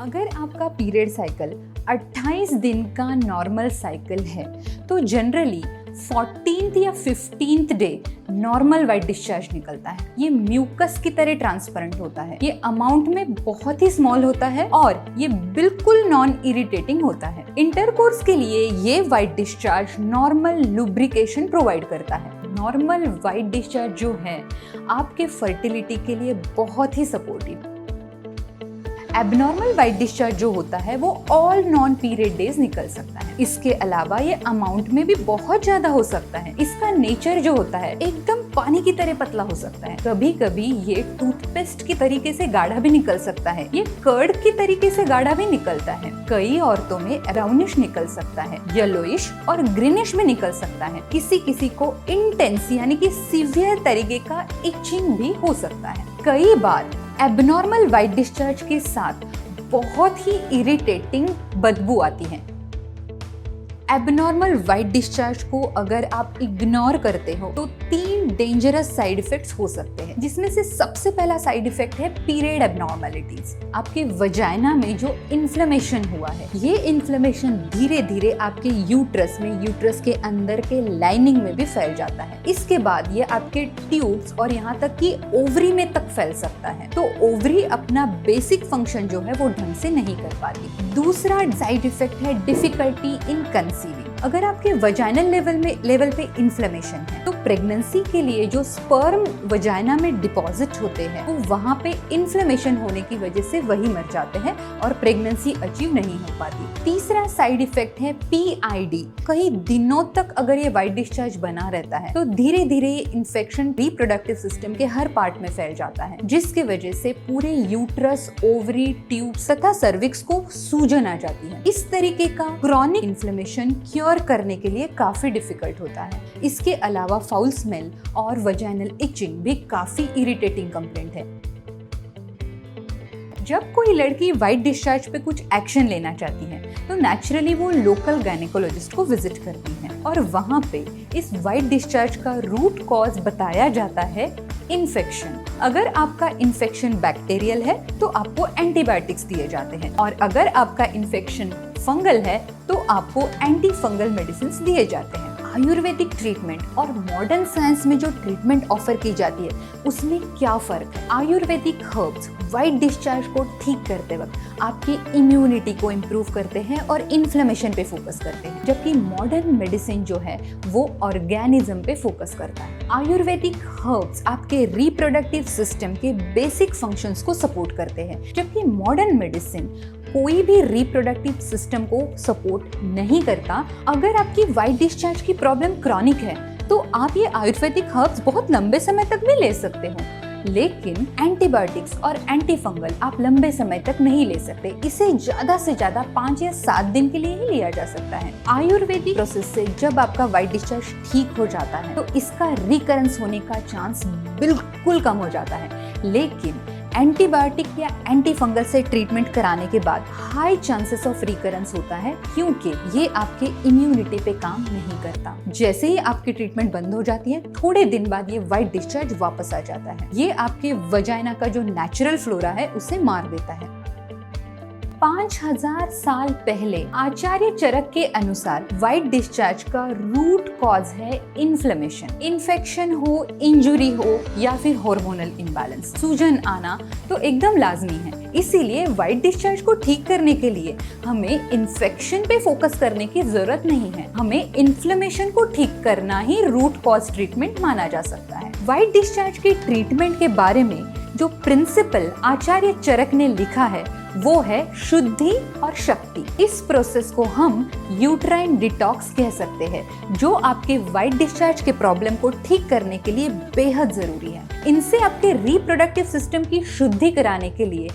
अगर आपका period cycle 28 दिन का नॉर्मल साइकिल है तो जनरली 14th या 15th day normal white discharge निकलता है। ये म्यूकस की तरह ट्रांसपेरेंट होता है, ये अमाउंट में बहुत ही स्मॉल होता है और ये बिल्कुल नॉन इरिटेटिंग होता है। इंटरकोर्स के लिए ये white discharge normal lubrication provide करता है। नॉर्मल वाइट डिस्चार्ज जो है आपके फर्टिलिटी के लिए बहुत ही सपोर्टिव। एबनॉर्मल वाइट डिस्चार्ज जो होता है वो ऑल नॉन पीरियड डेज निकल सकता है। इसके अलावा ये अमाउंट में भी बहुत ज्यादा हो सकता है। इसका नेचर जो होता है एकदम पानी की तरह पतला हो सकता है। कभी कभी ये टूथपेस्ट की तरीके से गाढ़ा भी निकल सकता है, ये कर्ड की तरीके से गाढ़ा भी निकलता है। कई औरतों में ब्राउनिश निकल सकता है, येलोइश और ग्रीनिश में निकल सकता है। किसी किसी को इंटेंस यानी कि सीवियर तरीके का इचिंग भी हो सकता है। कई बार एबनॉर्मल वाइट डिस्चार्ज के साथ बहुत ही इरिटेटिंग बदबू आती है। एबनॉर्मल वाइट डिस्चार्ज को अगर आप इग्नोर करते हो तो 3 डेंजरस साइड इफेक्ट्स हो सकते हैं, जिसमें से सबसे पहला साइड इफेक्ट है पीरियड एबनॉर्मलिटीज। आपके वजाइना में जो इन्फ्लेमेशन हुआ है, ये इन्फ्लेमेशन धीरे धीरे आपके यूट्रस में, यूट्रस के अंदर के लाइनिंग में भी फैल जाता है। इसके बाद ये आपके ट्यूब्स और यहाँ तक कि ओवरी में तक फैल सकता है। तो ओवरी अपना बेसिक फंक्शन जो है वो ढंग से नहीं कर पाती। दूसरा साइड इफेक्ट है डिफिकल्टी इन कंसीविंग। अगर आपके वजाइनल लेवल पे इन्फ्लेमेशन है तो प्रेगनेंसी के लिए जो स्पर्म वजाइना में डिपॉजिट होते हैं वो वहाँ पे इन्फ्लेमेशन होने की वजह से वही मर जाते हैं और प्रेगनेंसी अचीव नहीं हो पाती। तीसरा साइड इफेक्ट है पीआईडी। कई दिनों तक अगर ये वाइट डिस्चार्ज बना रहता है तो धीरे धीरे ये इन्फेक्शन रिप्रोडक्टिव सिस्टम के हर पार्ट में फैल जाता है, जिसकी वजह से पूरे यूट्रस, ओवरी, ट्यूब तथा सर्विक्स को सूजन आ जाती है। इस तरीके का क्रॉनिक इन्फ्लेमेशन क्योर करने के लिए काफी डिफिकल्ट होता है। इसके अलावा फाउल स्मेल और वजाइनल इचिंग भी काफी इरिटेटिंग कंप्लेंट है। जब कोई लड़की वाइट डिस्चार्ज पे कुछ एक्शन लेना चाहती है तो नेचुरली वो लोकल गायनेकोलॉजिस्ट को विजिट करती है और वहाँ पे इस वाइट डिस्चार्ज का रूट कॉज बताया जाता है इन्फेक्शन। अगर आपका इन्फेक्शन बैक्टीरियल है तो आपको एंटीबायोटिक्स दिए जाते हैं और अगर आपका इन्फेक्शन फंगल है तो आपको एंटी फंगल मेडिसिन दिए जाते हैं। आयुर्वेदिक ट्रीटमेंट और मॉडर्न साइंस में जो ट्रीटमेंट ऑफर की जाती है उसमें क्या फर्क है? आयुर्वेदिक हर्ब्स वाइट डिस्चार्ज को ठीक करते वक्त आपकी इम्यूनिटी को इम्प्रूव करते हैं और इन्फ्लेमेशन पे फोकस करते हैं, जबकि मॉडर्न मेडिसिन जो है वो ऑर्गेनिज्म पे फोकस करता है। आयुर्वेदिक हर्ब्स आपके रिप्रोडक्टिव सिस्टम के बेसिक फंक्शंस को सपोर्ट करते हैं, जबकि मॉडर्न मेडिसिन कोई भी रिप्रोडक्टिव सिस्टम को सपोर्ट नहीं करता। अगर आपकी वाइट डिस्चार्ज की प्रॉब्लम क्रॉनिक है तो आप ये आयुर्वेदिक हर्ब्स बहुत लंबे समय तक भी ले सकते हो, लेकिन एंटीबायोटिक्स और एंटी फंगल आप लंबे समय तक नहीं ले सकते। इसे ज्यादा से ज्यादा 5 या 7 दिन के लिए ही लिया जा सकता है। आयुर्वेदिक प्रोसेस से जब आपका वाइट डिस्चार्ज ठीक हो जाता है तो इसका रिकरेंस होने का चांस बिल्कुल कम हो जाता है, लेकिन एंटीबायोटिक या एंटी फंगल से ट्रीटमेंट कराने के बाद हाई चांसेस ऑफ रिकरेंस होता है, क्योंकि ये आपके इम्यूनिटी पे काम नहीं करता। जैसे ही आपकी ट्रीटमेंट बंद हो जाती है थोड़े दिन बाद ये वाइट डिस्चार्ज वापस आ जाता है। ये आपके वजाइना का जो नेचुरल फ्लोरा है उसे मार देता है। 5000 साल पहले आचार्य चरक के अनुसार वाइट डिस्चार्ज का रूट कॉज है इन्फ्लेमेशन। इन्फेक्शन हो, इंजुरी हो या फिर हार्मोनल इम्बैलेंस, सूजन आना तो एकदम लाजमी है। इसीलिए वाइट डिस्चार्ज को ठीक करने के लिए हमें इन्फेक्शन पे फोकस करने की जरूरत नहीं है, हमें इन्फ्लेमेशन को ठीक करना ही रूट कॉज ट्रीटमेंट माना जा सकता है। वाइट डिस्चार्ज के ट्रीटमेंट के बारे में जो प्रिंसिपल आचार्य चरक ने लिखा है वो है शुद्धि और शक्ति। इस प्रोसेस को हम यूट्राइन डिटॉक्स कह सकते हैं, जो आपके वाइट डिस्चार्ज के प्रॉब्लम को ठीक करने के लिए बेहद जरूरी है। इनसे आपके रिप्रोडक्टिव सिस्टम की शुद्धि कराने के लिए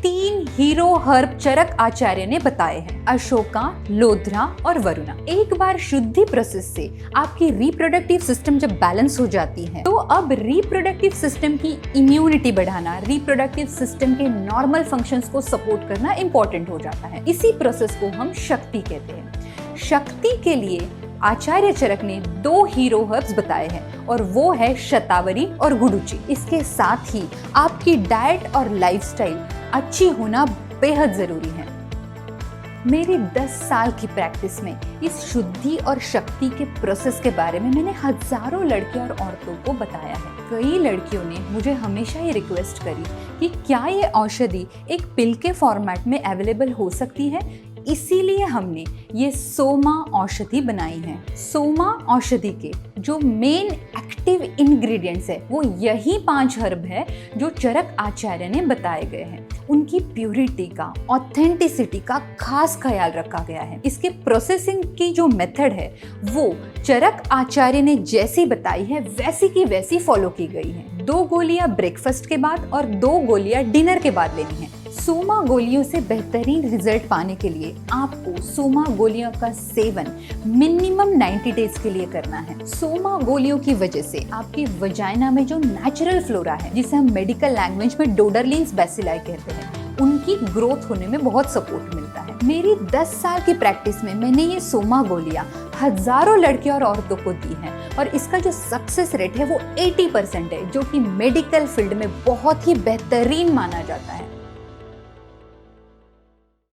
3 हीरो हर्ब चरक आचार्य ने बताए हैं, अशोका, लोध्रा और वरुणा। एक बार शुद्धि प्रोसेस से आपकी रिप्रोडक्टिव सिस्टम जब बैलेंस हो जाती है तो अब रिप्रोडक्टिव सिस्टम की इम्यूनिटी बढ़ाना, रिप्रोडक्टिव सिस्टम के नॉर्मल फंक्शंस को सपोर्ट करना इंपॉर्टेंट हो जाता है। इसी प्रोसेस को हम शक्ति कहते हैं। शक्ति के लिए आचार्य चरक ने 2 हीरो हर्ब्स बताए हैं और वो है शतावरी और गुडुचि। इसके साथ ही आपकी डाइट और लाइफस्टाइल अच्छी होना बेहद ज़रूरी हैं। मेरी 10 साल की प्रैक्टिस में इस शुद्धि और शक्ति के प्रोसेस के बारे में मैंने हजारों लड़के और औरतों को बताया है। कई लड़कियों ने मुझे हमेशा ये रिक्वेस्ट करी कि क्या ये औषधि एक पिल के फॉर्मेट में अवेलेबल हो सकती है, इसीलिए हमने ये सोमा औषधि बनाई है। सोमा औषधि के जो मेन एक्टिव इंग्रेडिएंट्स है वो यही 5 हर्ब है जो चरक आचार्य ने बताए गए हैं। उनकी प्योरिटी का, ऑथेंटिसिटी का खास ख्याल रखा गया है। इसके प्रोसेसिंग की जो मेथड है वो चरक आचार्य ने जैसी बताई है वैसी की वैसी फॉलो की गई है। 2 गोलियां ब्रेकफास्ट के बाद और 2 गोलियां डिनर के बाद लेनी है। सोमा गोलियों से बेहतरीन रिजल्ट पाने के लिए आपको सोमा गोलियों का सेवन मिनिमम 90 डेज के लिए करना है। सोमा गोलियों की वजह से आपकी वजाइना में जो नेचुरल फ्लोरा है, जिसे हम मेडिकल लैंग्वेज में डोडरलिन्स बैसिलाई कहते हैं, उनकी ग्रोथ होने में बहुत सपोर्ट मिलता है। मेरी 10 साल की प्रैक्टिस में मैंने ये सोमा गोलियां हजारों लड़के और औरतों को दी हैं और इसका जो सक्सेस रेट है वो 80% है, जो कि मेडिकल फील्ड में बहुत ही बेहतरीन माना जाता है।